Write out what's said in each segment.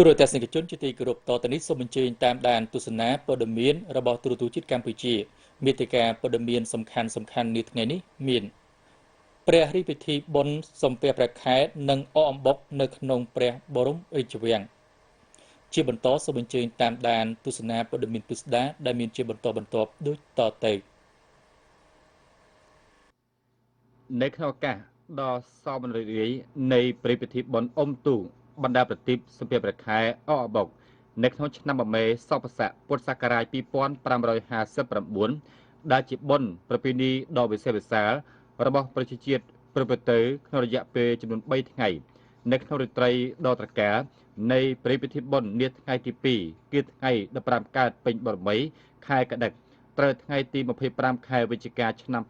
ទូរទស្សនិកជនជាទីគោរពតទៅនេះសូមអញ្ជើញតាមដានទស្សនាព័ត៌មានរបស់ទូរទស្សន៍ជាតិកម្ពុជាមេតិការព័ត៌មានសំខាន់នាថ្ងៃនេះមានព្រះរាជពិធីបុណ្យសំពះព្រះខែនិងអកអំបុកនៅក្នុងព្រះបរមរាជវាំងជាបន្តសូមអញ្ជើញតាមដានទស្សនាព័ត៌មានពិស្ដាដែលមានជាបន្តបន្ទាប់ដូចតទៅនៅក្នុងឱកាសដ៏សមរម្យនៃព្រះពិធីបុណ្យអុំទូកបណ្ដាប្រទីបសំពះព្រះខែអកអំបុកនៅក្នុងឆ្នាំបមេសពស័កពុទ្ធសករាជ2559ដែលជាបុណ្យប្រពៃណីដ៏វិសេសវិសាលរបស់ប្រជាជាតិប្រព្រឹត្តទៅក្នុងរយៈពេលចំនួន3ថ្ងៃនៅក្នុងរាត្រីដ៏ត្រកាលនៃព្រះពិធីបុណ្យនាថ្ងៃទី2គឺថ្ងៃ15កើតពេញបរមីខែកដិកត្រូវថ្ងៃទី25ខែវិច្ឆិកាឆ្នាំ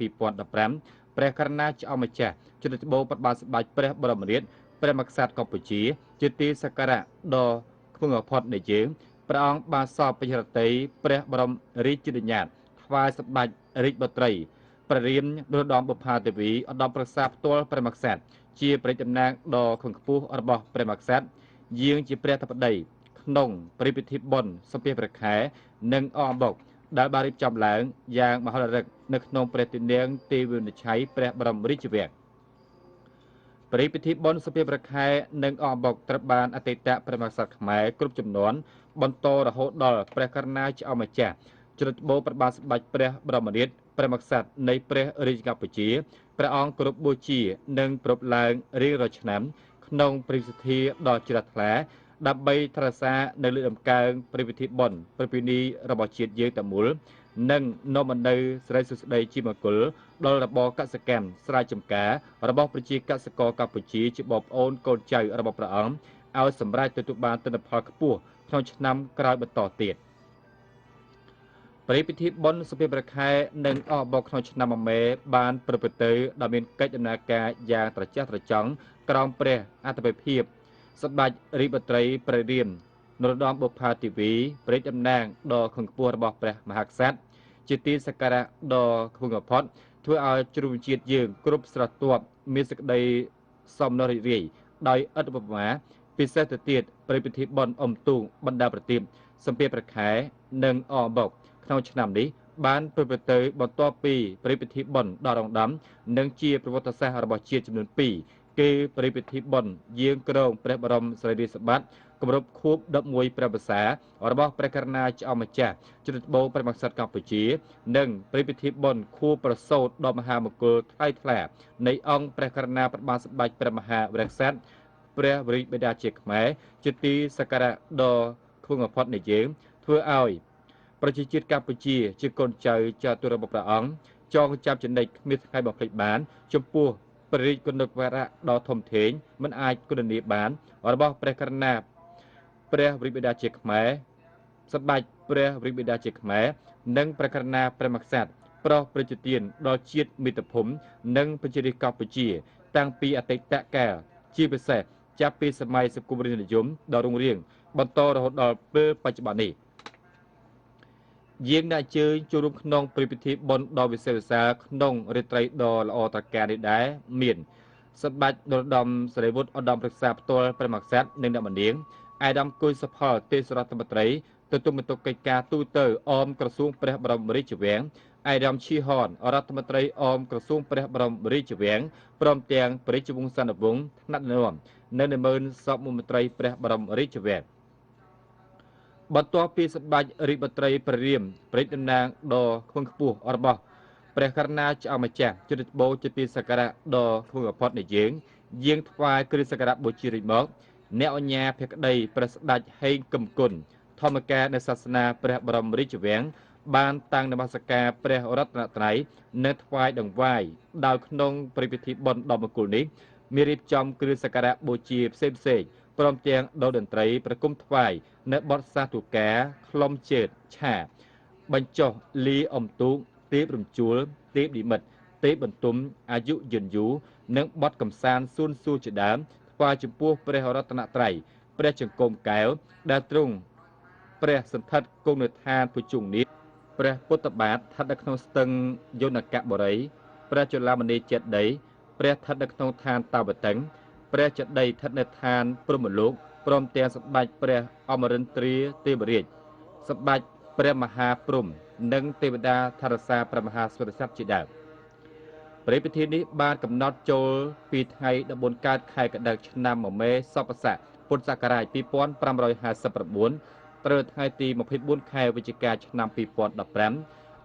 2015ព្រះករុណាចៅអម្ចាស់ជិតត្បូងបបាសម្ដេចព្រះបរមរាជព្រះមក្សត្រកម្ពុជាជាទីសក្ការៈដ៏ខ្ពង់បំផុតនៃយើងព្រះអង្គបានសពបញ្ញរតីព្រះបរមរាជញ្ញាណថ្វាយសម្ដេចរាជបុត្រីព្រះរាមនរោត្តមបុប្ផាទេវីឧត្តមប្រសាផ្ទាល់ព្រះមក្សត្រជាព្រះតំណាងដ៏ខ្ពង់ខ្ពស់របស់ព្រះមក្សត្រយាងជាព្រះធិបតីក្នុងព្រះពិធីបុណ្យសំពះព្រះខែនិងអកអំបុកដែលបានរៀបចំឡើងយ៉ាងមហោរឹកនៅក្នុងព្រះទីន័ងទេវនិច្ឆ័យព្រះបរមរាជវាំងព្រះពិធីបុណ្យសំពះព្រះខែនិងអកអំបុកត្រូវបានអតីតព្រះមហាក្សត្រខ្មែរគ្រប់ចំនួនបន្តរហូតដល់ព្រះករុណាចៅអម្ចាស់ជ្រុតត្បូងព្រះបាទសម្ដេចព្រះបរមរាជព្រះមក្សត្រនៃព្រះរាជាកម្ពុជាព្រះអង្គគោរពបូជានិងប្រពឡើងរៀងរាល់ឆ្នាំក្នុងព្រះពិធីដ៏ជ្រះថ្លាដើម្បីថែរក្សានៅលើដំកើងព្រះពិធីបុណ្យប្រពៃណីរបស់ជាតិយើងទាំងមូលនិងនាំមកនូវសិរីសួស្តីជាមង្គលដល់របបកសិកម្មស្រែចម្ការរបស់ប្រជាកសិករកម្ពុជាជាបងប្អូនកូនចៅរបស់ព្រះអង្គឲ្យសម្រេចទទួលបានទិន្នផលខ្ពស់ក្នុងឆ្នាំក្រោយបន្តទៀតព្រះពិធីបុណ្យសំពះព្រះខែនិងអកអំបុកក្នុងឆ្នាំមមេបានប្រព្រឹត្តទៅដោយមានកិច្ចដំណើរការយ៉ាងត្រចះត្រចង់ក្រោមព្រះអធិបតេយ្យភាពសម្ដេចរាជបុត្រីព្រះរាមនរោត្តមបុប្ផាទេវីព្រះតំណាងដ៏ខ្ពង់ខ្ពស់របស់ព្រះមហាក្សត្រជាទីសក្ការៈដ៏ខ្ពង់បំផុតធ្វើឲ្យជ្រុំជាតិយើងគ្រប់ស្រទាប់មានសេចក្តីសំណរីករាយដោយឥតឧបមាពិសេសទៅទៀតព្រះពិធីបុណ្យអុំទូកបណ្ដាប្រទីបសំពះព្រះខែនិងអកអំបុកក្នុងឆ្នាំនេះបានប្រព្រឹត្តទៅបន្ទាប់ពីព្រះពិធីបុណ្យដ៏រងដំនិងជាប្រវត្តិសាស្ត្ររបស់ជាតិចំនួន2គឺព្រះពិធីបុណ្យយាងគ្រងព្រះបរមសារីរិកសម្បត្តិគម្រប់ខួប11ព្រះវស្សារបស់ព្រះករុណាចៅអម្ចាស់ជ្រុតត្បូងព្រះមក្សត្រកម្ពុជានិងព្រះពិធីបុណ្យខួបប្រសូតដ៏មហាមង្គលថ្លៃថ្លានៃអង្គព្រះករុណាព្រះបាទសម្ដេចព្រះមហាវរក្សត្រព្រះវររាជបិតាជាខ្មែរជាទីសក្ការៈដ៏ខ្ពង់បំផុតនៃយើងធ្វើឲ្យប្រជាជាតិកម្ពុជាជាកូនចៅចៅទូរបស់ព្រះអង្គចងចាំចំណេញគ្មានថ្ងៃបំភ្លេចបានចំពោះព្រះរាជគុណវរៈដ៏ធំធេងមិនអាចគុណនាបានរបស់ព្រះករុណាព្រះវររាជបិតាជាខ្មែរសម្ដេចព្រះវររាជបិតាជាខ្មែរនិងព្រះករុណាព្រះមក្សត្រប្រោសប្រជាទានដល់ជាតិមាតុភូមិនិងប្រជារាស្ត្រកម្ពុជាតាំងពីអតីតកាលជាពិសេសចាប់ពីសម័យសង្គមរាស្ត្រនិយមដ៏រុងរឿងបន្តរហូតដល់ពេលបច្ចុប្បន្ននេះយើងđãជើញចូលរួមក្នុងព្រះពិធីបុណ្យដ៏វិសេសវិសាលក្នុងរាត្រីដ៏ល្អត្រកាលនេះដែរមានសម្ដេចនរោត្តមសរីវុឌ្ឍឧត្តមប្រឹក្សាផ្ទាល់ព្រះមក្សត្រនិងអ្នកមនាងអាយដាមគុយសុផលទេសរដ្ឋមន្ត្រីទទួលបន្ទុកកិច្ចការទូតអមក្រសួងព្រះបរមរាជវាំងអាយដាមឈីហនរដ្ឋមន្ត្រីអមក្រសួងព្រះបរមរាជវាំងព្រមទាំងព្រះរាជវង្សានុវង្សថ្នាក់ដឹកនាំនៅនិមឺនសពមន្ត្រីព្រះបរមរាជវាំងបន្ទាប់ពីសម្ដេចរាជបុត្រីព្រះរាមព្រះតំណាងដ៏ខ្ពង់ខ្ពស់របស់ព្រះករុណាចៅអម្ចាស់ជ្រុតត្បូងជាទីសក្ការៈដ៏ខ្ពង់បំផុតនៃយើងយាងថ្វាយគ្រឿងសក្ការៈបូជារិចមកអ្នកអញ្ញាភក្តីព្រះស្ដេចហេងគឹមគុណធម្មការនៃសាសនាព្រះបរមរាជវាំងបានតាំងនមស្ការព្រះរតនត្រ័យនិងថ្វាយដង្វាយដោយក្នុងព្រះពិធីបុណ្យដ៏មង្គលនេះមានរៀបចំគ្រឿងសក្ការៈបូជាផ្សេងព្រមទាំងដូរតន្ត្រីប្រគំថ្វាយនៅបទសាធុការខ្លុំជើតឆាបញ្ចុះលីអំទូកទេពរំជួលទេពនិមិត្តទេពបន្ទុំអាយុយឺនយូរនិងបទកំសាន្តសួនសួរជាដើមថ្វាយចំពោះព្រះរតនត្រ័យព្រះចង្កូមកែវដែលទ្រង់ព្រះសន្ធិដ្ឋគង់នៅឋានភុជង្គនេះព្រះពុទ្ធបាទស្ថិតនៅក្នុងស្ទឹងយនកបុរីព្រះចលាមនីចេតិយព្រះស្ថិតនៅក្នុងឋានតាវតឹងព្រះចេតិយស្ថិតនៅឋានព្រហ្មលោក ព្រមទាំងសម្ដេចព្រះអមរិន្ទ្រាទេវរាជសម្ដេចព្រះមហាព្រហ្មនិងទេវតាថរសាព្រះមហាសុរស័ក្តិជាដើមព្រះពិធីនេះបានកំណត់ចូលពីថ្ងៃ14កើតខែកដិកឆ្នាំមមេសពស័កពុទ្ធសករាជ2559ត្រូវថ្ងៃទី24ខែវិច្ឆិកាឆ្នាំ2015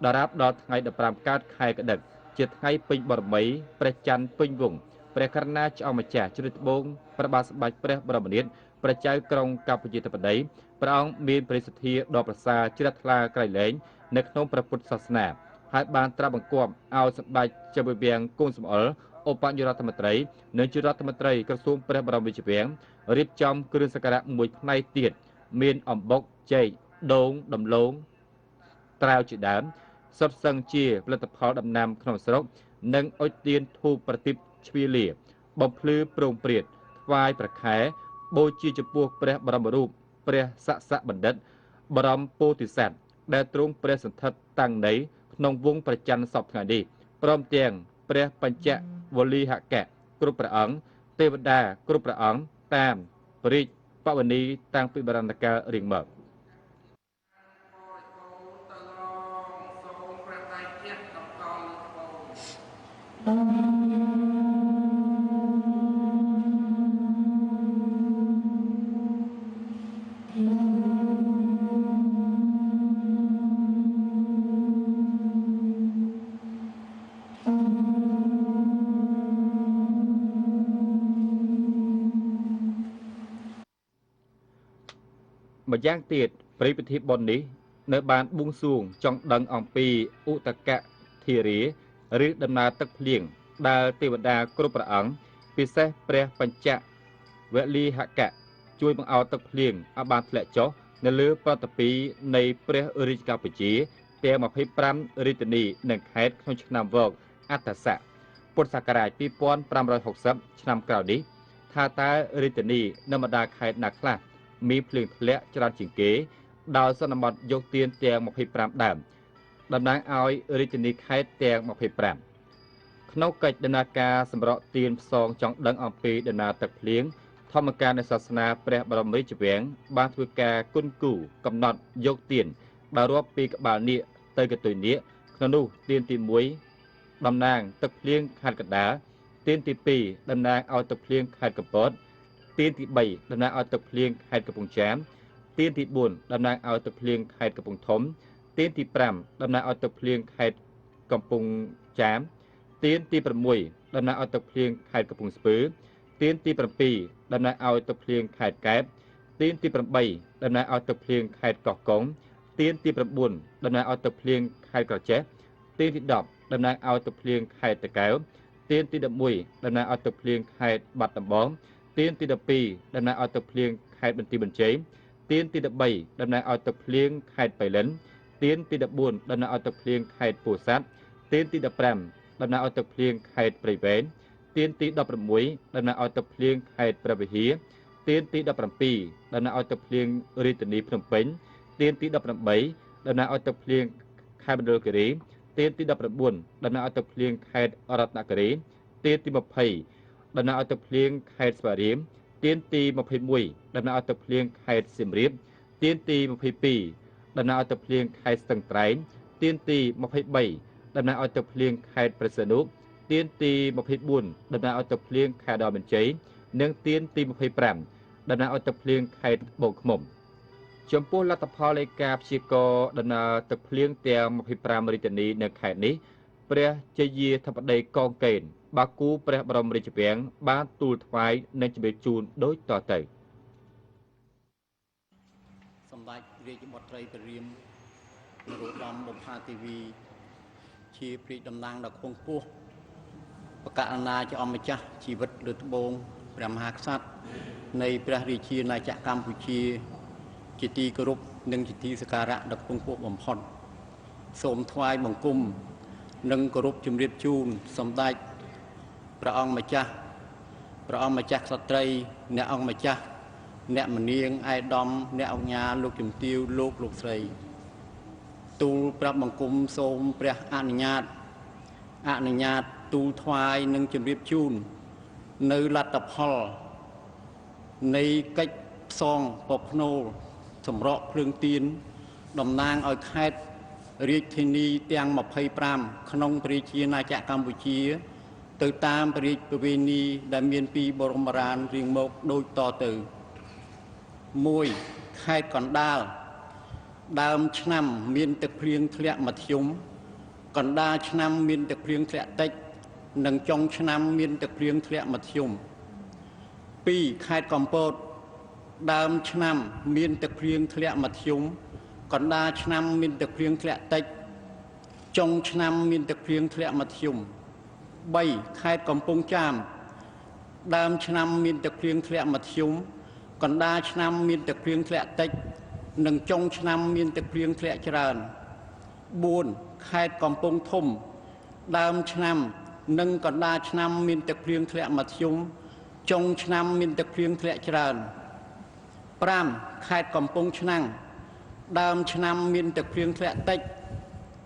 ដរាបដល់ថ្ងៃ15កើតខែកដិកជាថ្ងៃពេញបរមីព្រះច័ន្ទពេញវង្សព្រះករុណាចៅអម្ចាស់ជ្រោះត្បូងព្រះបាទសម្ដេចព្រះបរមនាថព្រះចៅក្រុងកម្ពុជាធិបតីព្រះអង្គមានព្រះសទ្ធាដ៏ប្រសើរជ្រះថ្លាក្រៃលែងនៅក្នុងព្រះពុទ្ធសាសនាហើយបានត្រាស់បង្គាប់ឲ្យសម្ដេចចៅវិវាំងគង់សំអល់ឧបនាយករដ្ឋមន្ត្រីនិងជារដ្ឋមន្ត្រីក្រសួងព្រះបរមរាជវាំងរៀបចំគ្រឿងសក្ការៈមួយផ្នែកទៀតមានអំបុកចេកដូងដំឡូងត្រាវជាដើមសុទ្ធសឹងជាផលិតផលដំណាំក្នុងស្រុកនិងអុជទៀនធូបប្រទីបជ្វាលាបំភ្លឺប្រងព្រាតថ្វាយប្រខែបូជាចំពោះព្រះបរមរូបព្រះសក្សៈបណ្ឌិតបរមពោធិសត្វដែលទ្រង់ព្រះសន្ធិដ្ឋតាំងនៃក្នុងវងប្រច័នសពថ្ងៃនេះព្រមទាំងព្រះបញ្ចវលីហកៈគ្រប់ព្រះអង្គទេវតាគ្រប់ព្រះអង្គតាមព្រះរាជបវនីតាំងពីបរណកាលរៀងមកម្យ៉ាងទៀតព្រះពិធីបុណ្យនេះនៅបានបួងសួងចង់ដឹងអំពីឧតកៈធារាឬដំណើរទឹកភ្លៀងដែលទេវតាគ្រប់ព្រះអង្គពិសេសព្រះបញ្ចវលីហកៈជួយបង្អោទឹកភ្លៀងឲ្យបានធ្លាក់ចុះនៅលើប្រតិពីនៃព្រះរាជកម្ពុជាទាំង25រាជធានីនិងខេត្តក្នុងឆ្នាំវកអត្តស័កពុទ្ធសករាជ2560ឆ្នាំក្រោយនេះថាតើរាជធានីនៅបណ្ដាខេត្តណាខ្លះមានភ្លៀងធ្លាក់ច្រើនជាងគេដោយសន្មតយកទៀនទាំង25ដើមតំណាងឲ្យរាជធានីខេត្តទាំង25ក្នុងកិច្ចដំណើរការសម្រក់ទៀនផ្សងចង់ដឹងអំពីដំណើរទឹកភ្លៀងធម្មការនៃសាសនាព្រះបរមរាជវាំងបានធ្វើការគុណគូកំណត់យកទៀនដែលរាប់ពីក្បាលនាគទៅកតុយនាគក្នុងនោះទៀនទី1តំណាងទឹកភ្លៀងខេត្តកណ្ដាលទៀនទី2តំណាងឲ្យទឹកភ្លៀងខេត្តកំពតទៀនទី3តំណាងឲ្យទឹកភ្លៀងខេត្តកំពង់ចាមទៀនទី4តំណាងឲ្យទឹកភ្លៀងខេត្តកំពង់ធំទៀនទី5តំណាងឲ្យទឹកភ្លៀងខេត្តកំពង់ចាមទៀនទី6តំណាងឲ្យទឹកភ្លៀងខេត្តកំពង់ស្ពឺទៀនទី7តំណាងឲ្យទឹកភ្លៀងខេត្តកែបទៀនទី8តំណាងឲ្យទឹកភ្លៀងខេត្តកោះកុងទៀនទី9តំណាងឲ្យទឹកភ្លៀងខេត្តក្រចេះទៀនទី10តំណាងឲ្យទឹកភ្លៀងខេត្តតាកែវទៀនទី11តំណាងឲ្យទឹកភ្លៀងខេត្តបាត់ដំបងទៀនទី12តំណាងឲ្យទឹកភ្លៀងខេត្តបន្ទាយមានជ័យទៀនទី13តំណាងឲ្យទឹកភ្លៀងខេត្តបៃលិនទៀនទី14តំណាងឲ្យទឹកភ្លៀងខេត្តពោធិ៍សាត់ទៀនទី15តំណាងឲ្យទឹកភ្លៀងខេត្តព្រៃវែងទៀនទី16តំណាងឲ្យទឹកភ្លៀងខេត្តព្រះវិហារទៀនទី17តំណាងឲ្យទឹកភ្លៀងរាជធានីភ្នំពេញទៀនទី18តំណាងឲ្យទឹកភ្លៀងខេត្តមណ្ឌលគិរីទៀនទី19តំណាងឲ្យទឹកភ្លៀងខេត្តរតនគិរីទៀនទី20តំណាងឲ្យទឹកភ្លៀងខេត្តស្វាយរៀងទៀនទី21តំណាងឲ្យទឹកភ្លៀងខេត្តសៀមរាបទៀនទី22តំណាងឲ្យទឹកភ្លៀងខេត្តស្ទឹងត្រែងទៀនទី23តំណាងឲ្យទឹកភ្លៀងខេត្តព្រះសីហនុទៀនទី24តំណាងឲ្យទឹកភ្លៀងខេត្តដ៏មានជ័យនិងទៀនទី25តំណាងឲ្យទឹកភ្លៀងខេត្តបូកឃ្មុំចំពោះលទ្ធផលនៃការព្យាករណ៍ដំណើរទឹកភ្លៀងទាំង25រាជធានីនៅខេត្តនេះព្រះជយាធិបតីកងកេណ្ឌបាគូព្រះបរមរាជវាំងបានទូលថ្វាយនិងជម្រាបជូនដូចតទៅសម្ដេចរាជបុត្រីព្រះរាមនរោត្តមបុប្ផាទេវីជាព្រាជតំណាងដ៏ខ្ពង់ខ្ពស់បកណ្ណាជាអម្ចាស់ជីវិតលើត្បូងព្រះមហាក្សត្រនៃព្រះរាជាណាចក្រកម្ពុជាជាទីគោរពនិងជាទីសក្ការៈដ៏ខ្ពង់ខ្ពស់បំផុតសូមថ្វាយបង្គំនិងគោរពជម្រាបជូនសម្ដេចព្រះអង្គម្ចាស់ក្សត្រីអ្នកអង្គម្ចាស់អ្នកមនាងឯកឧត្តមអ្នកអង្គញាលោកជំទាវលោកស្រីទូលប្រាប់បង្គំសូមព្រះអនុញ្ញាតទូលថ្វាយនិងជម្រាបជូននៅលទ្ធផលនៃកិច្ច ផ្សងពភ្នូលសម្រក់ភ្លើងទៀនតំណាងឲ្យខេត្តរាជធានីទាំង25ក្នុងព្រះរាជាណាចក្រកម្ពុជាទៅតាមព្រះរាជប្រវេណីដែលមានពីបរមរានរៀងមកដូចតទៅ1ខេត្តកណ្ដាលដើមឆ្នាំមានទឹកភ្លៀងធ្លាក់មធ្យម កណ្ដាលឆ្នាំមានទឹកភ្លៀងធ្លាក់តិចនិងចុងឆ្នាំមានទឹកភ្លៀងធ្លាក់មធ្យម 2ខេត្តកំពតដើមឆ្នាំមានទឹកភ្លៀងធ្លាក់មធ្យម កណ្ដាលឆ្នាំមានទឹកភ្លៀងធ្លាក់តិចចុងឆ្នាំមានទឹកភ្លៀងធ្លាក់មធ្យម 3ខេត្តកំពង់ចាមដើមឆ្នាំមានទឹកភ្លៀងធ្លាក់មធ្យម កណ្ដាលឆ្នាំមានទឹកភ្លៀងធ្លាក់តិចនិងចុងឆ្នាំមានទឹកភ្លៀងធ្លាក់ច្រើន 4ខេត្តកំពង់ធំដើមឆ្នាំនិងកណ្ដាលឆ្នាំមានទឹកភ្លៀងធ្លាក់មធ្យមចុងឆ្នាំមានទឹកភ្លៀងធ្លាក់ច្រើន 5ខេត្តកំពង់ឆ្នាំងដើមឆ្នាំមានទឹកភ្លៀងធ្លាក់តិច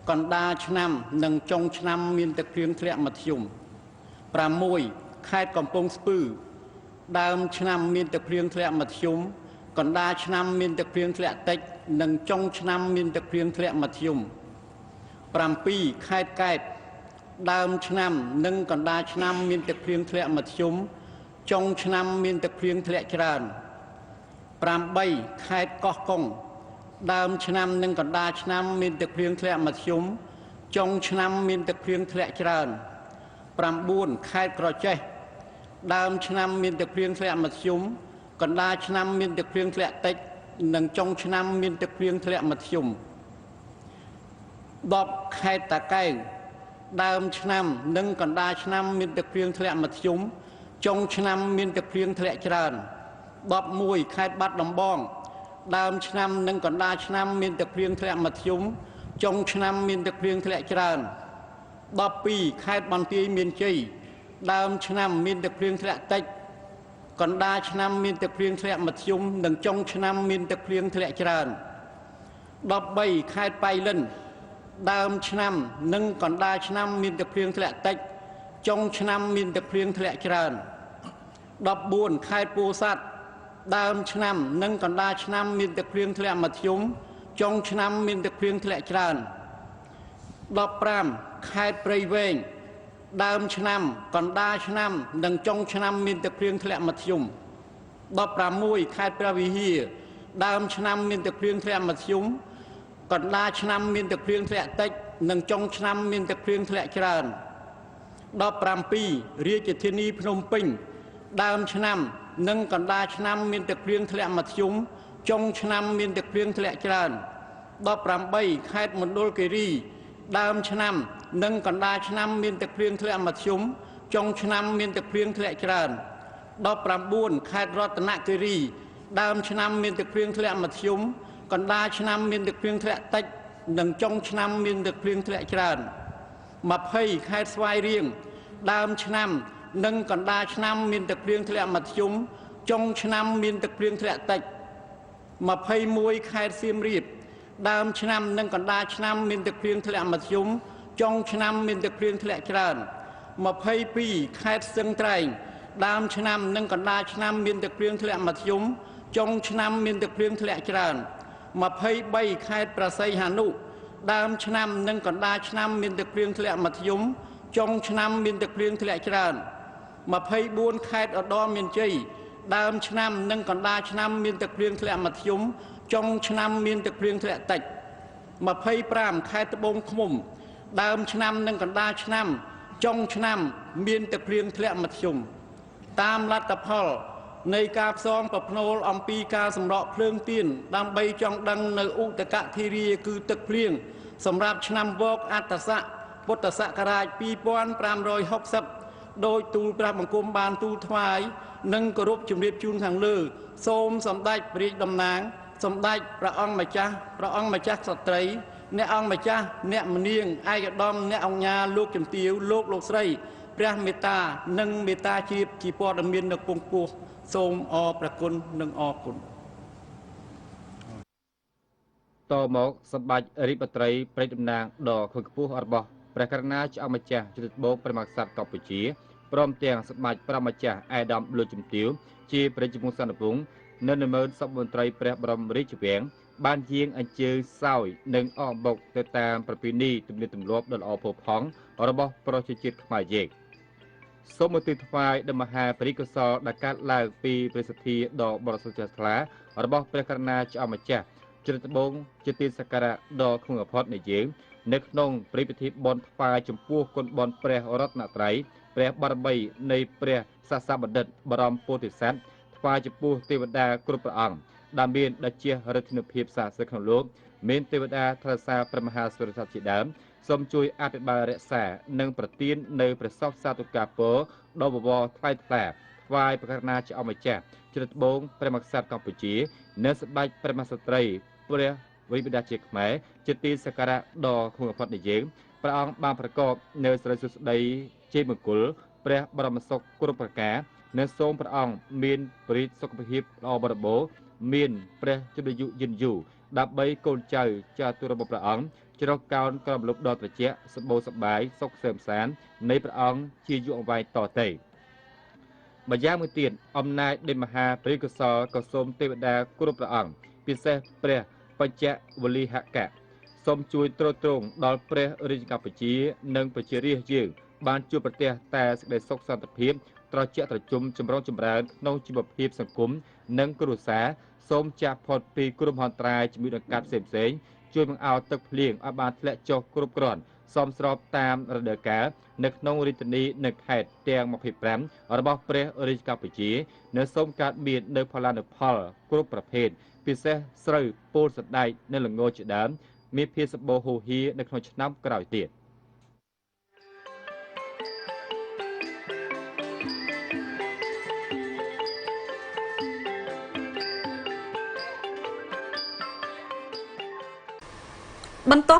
កណ្ដាលឆ្នាំនិងចុងឆ្នាំមានទឹកភ្លៀងធ្លាក់មធ្យម 6ខេត្តកំពង់ស្ពឺដើមឆ្នាំមានទឹកភ្លៀងធ្លាក់មធ្យម កណ្ដាលឆ្នាំមានទឹកភ្លៀងធ្លាក់តិចនិងចុងឆ្នាំមានទឹកភ្លៀងធ្លាក់មធ្យម 7ខេត្តកែបដើមឆ្នាំនិងកណ្ដាលឆ្នាំមានទឹកភ្លៀងធ្លាក់មធ្យមចុងឆ្នាំមានទឹកភ្លៀងធ្លាក់ច្រើន 8ខេត្តកោះកុងដើមឆ្នាំនិងកណ្ដាលឆ្នាំមានទឹកភ្លៀងធ្លាក់មធ្យមចុងឆ្នាំមានទឹកភ្លៀងធ្លាក់ច្រើន 9ខេត្តក្រចេះដើមឆ្នាំមានទឹកភ្លៀងធ្លាក់មធ្យម កណ្ដាលឆ្នាំមានទឹកភ្លៀងធ្លាក់តិចនិងចុងឆ្នាំមានទឹកភ្លៀងធ្លាក់មធ្យម 10ខេត្តតាកែវដើមឆ្នាំនិងកណ្ដាលឆ្នាំមានទឹកភ្លៀងធ្លាក់មធ្យមចុងឆ្នាំមានទឹកភ្លៀងធ្លាក់ច្រើន 11ខេត្តបាត់ដំបងដើមឆ្នាំនិងកណ្ដាលឆ្នាំមានទឹកភ្លៀងធ្លាក់មធ្យមចុងឆ្នាំមានទឹកភ្លៀងធ្លាក់ច្រើន 12ខេត្តបន្ទាយមានជ័យដើមឆ្នាំមានទឹកភ្លៀងធ្លាក់តិចកណ្ដាលឆ្នាំមានទឹកភ្លៀងធ្លាក់មធ្យមនិងចុងឆ្នាំមានទឹកភ្លៀងធ្លាក់ច្រើន 13ខេត្តប៉ៃលិនដើមឆ្នាំនិងកណ្ដាលឆ្នាំមានទឹកភ្លៀងធ្លាក់តិចចុងឆ្នាំមានទឹកភ្លៀងធ្លាក់ច្រើន 14ខេត្តពោធិ៍សាត់ដើមឆ្នាំនិងកណ្ដាលឆ្នាំមានទឹកភ្លៀងធ្លាក់មធ្យមចុងឆ្នាំមានទឹកភ្លៀងធ្លាក់ច្រើន 15ខេត្តព្រៃវែងដើមឆ្នាំកណ្ដាលឆ្នាំនិងចុងឆ្នាំមានទឹកភ្លៀងធ្លាក់មធ្យម 16ខេត្តព្រះវិហារដើមឆ្នាំមានទឹកភ្លៀងធ្លាក់មធ្យម កណ្ដាលឆ្នាំមានទឹកភ្លៀងធ្លាក់តិចនិងចុងឆ្នាំមានទឹកភ្លៀងធ្លាក់ច្រើន 17រាជធានីភ្នំពេញដើមឆ្នាំនិងកណ្ដាលឆ្នាំមានទឹកភ្លៀងធ្លាក់មធ្យមចុងឆ្នាំមានទឹកភ្លៀងធ្លាក់ច្រើន 18ខេត្តមណ្ឌលគិរីដើមឆ្នាំនិងកណ្ដាលឆ្នាំមានទឹកភ្លៀងធ្លាក់មធ្យមចុងឆ្នាំមានទឹកភ្លៀងធ្លាក់ច្រើន 19ខេត្តរតនគិរីដើមឆ្នាំមានទឹកភ្លៀងធ្លាក់មធ្យមកណ្ដាលឆ្នាំមានទឹកភ្លៀងធ្លាក់តិចនិងចុងឆ្នាំមានទឹកភ្លៀងធ្លាក់ច្រើន 20ខេត្តស្វាយរៀងដើមឆ្នាំនិងកណ្ដាលឆ្នាំមានទឹកភ្លៀងធ្លាក់មធ្យមចុងឆ្នាំមានទឹកភ្លៀងធ្លាក់តិច 21ខេត្តសៀមរាបដើមឆ្នាំនិងកណ្ដាលឆ្នាំមានទឹកភ្លៀងធ្លាក់មធ្យមចុងឆ្នាំមានទឹកភ្លៀងធ្លាក់ច្រើន 22ខេត្តស្ទឹងត្រែងដើមឆ្នាំនិងកណ្ដាលឆ្នាំមានទឹកភ្លៀងធ្លាក់មធ្យមចុងឆ្នាំមានទឹកភ្លៀងធ្លាក់ច្រើន 23ខេត្តប្រស័យហនុដើមឆ្នាំនិងកណ្ដាលឆ្នាំមានទឹកភ្លៀងធ្លាក់មធ្យមចុងឆ្នាំមានទឹកភ្លៀងធ្លាក់ច្រើន 24ខេត្តឧត្តរមានជ័យដើមឆ្នាំនិងកណ្ដាលឆ្នាំមានទឹកភ្លៀងធ្លាក់មធ្យមចុងឆ្នាំមានទឹកភ្លៀងធ្លាក់តិច 25ខេត្តត្បូងឃ្មុំដើមឆ្នាំនិងកណ្ដាលឆ្នាំចុងឆ្នាំមានទឹកភ្លៀងធ្លាក់មធ្យមតាមលទ្ធផលនៃការផ្សងប្រផ្នូលអំពីការសម្រក់ភ្លើងទៀនដើម្បីចង់ដឹងនៅឧតកធារាគឺទឹកភ្លៀងសម្រាប់ឆ្នាំវកអត្តស័កពុទ្ធសករាជ 2560 ដោយទូលព្រះបង្គំបានទូលថ្វាយនិងគោរពជំរាបជូនខាងលើសូមសម្ដេចព្រះរាជតំណាងសម្ដេចព្រះអង្គម្ចាស់ស្ត្រីអ្នកអង្គម្ចាស់អ្នកមនាងឯកឧត្តមអ្នកអង្គញាលោកជំទាវលោកស្រីព្រះមេត្តានិងមេត្តាជាព័ត៌មាននៅពងពោះសូមអរព្រះគុណនិងអរគុណតមកសម្ដេចរាជបត្រីព្រះតំណាងដ៏ខ្ពង់ខ្ពស់របស់ព្រះករុណាចៅម្ចាស់ជិតបោកព្រះមហាក្សត្រកម្ពុជាព្រមទាំងសម្ដេចព្រះម្ចាស់ឯកឧត្តមលោកជំទាវជាព្រះជាមុខសន្តិវង្ស នៅនិមឺនសពមន្ត្រីព្រះបរមរាជវាំងបានយាងអញ្ជើញសោយនិងអកបុកទៅតាមប្រពៃណីទំនៀមទម្លាប់ដ៏ល្អផូរផង់របស់ប្រជាជាតិខ្មែរយើងសូមឧទ្ទិសថ្វាយដល់មហាបរិកុសលដែលកើតឡើងពីព្រះសទ្ធាដ៏បរិសុទ្ធជ្រះថ្លារបស់ព្រះករុណាចៅអម្ចាស់ជ្រឹត្បូងជាទីសក្ការៈដ៏ខ្ពង់បំផុតនៃយើងនៅក្នុងព្រឹត្តិពិធីបុណ្យថ្វាយចំពោះគុណបុណ្យព្រះរតនត្រ័យព្រះបារមីនៃព្រះសាសបណ្ឌិតបរមពោធិសត្វថ្វាយចំពោះទេវតាគ្រប់ព្រះអង្គដែលមានដូចជាឫទ្ធិភាពស័ក្តិសិទ្ធិក្នុងលោកមានទេវតាថរសាព្រះមហាសុរស័ក្តិជាដើមសូមជួយអភិបាលរក្សានិងប្រទាននៅព្រះសពសាទុកាពរដ៏បវរថ្លៃថ្លាថ្វាយព្រះករុណាចៅអម្ចាស់ជ្រឹត្បូងព្រះមហាក្សត្រកម្ពុជានិងសម្ដេចព្រះមហាក្សត្រីព្រះវិបដាជាខ្មែរជាទីសក្ការៈដ៏ខ្ពង់បំផុតនៃយើងព្រះអង្គបានប្រកបនៅសិរីសួស្តីជ័យមង្គលព្រះបរមសុខគ្រប់ប្រការនិងសូមព្រះអង្គមានពរិទ្ធសុខភាពល្អបរិបូរណ៍មានព្រះជន្មាយុយឺនយូរដើម្បីកូនចៅចាទុរបស់ព្រះអង្គជ្រកកោនក្រមលុបដ៏ត្រជាក់សម្បូរសប្បាយសុខសើមសាននៃព្រះអង្គជាយុវអង្វែងតទៅម្យ៉ាងមួយទៀតអំណាចនៃមហាបរិកុសលក៏សូមទេវតាគ្រប់ព្រះអង្គពិសេសព្រះបញ្ចវលិហកៈសូមជួយទ្រទ្រង់ដល់ព្រះរាជកម្ពុជានិងប្រជារាស្ត្រយើងបានជួបប្រទះតែសេចក្តីសុខសន្តិភាពត្រជាក់ត្រជុំចម្រុងចម្រើនក្នុងជីវភាពសង្គមនិងគ្រួសារសូមចាក់ផុតពីគ្រោះមហន្តរាយជំងឺដង្កាត់ផ្សេងៗជួយបង្អោទឹកភ្លៀងឲ្យបានធ្លាក់ចុះគ្រប់គ្រាន់សមស្របតាមរដូវកាលនៅក្នុងរាជធានីនិងខេត្តទាំង25របស់ព្រះរាជកម្ពុជានិងសូមកើតមាននៅផលានុផលគ្រប់ប្រភេទពិសេសស្រូវពោលសណ្ដែកនិងល្ងជាដើមមានភាពសម្បូរហូរហៀនៅក្នុងឆ្នាំក្រោយទៀតបន្ទាប់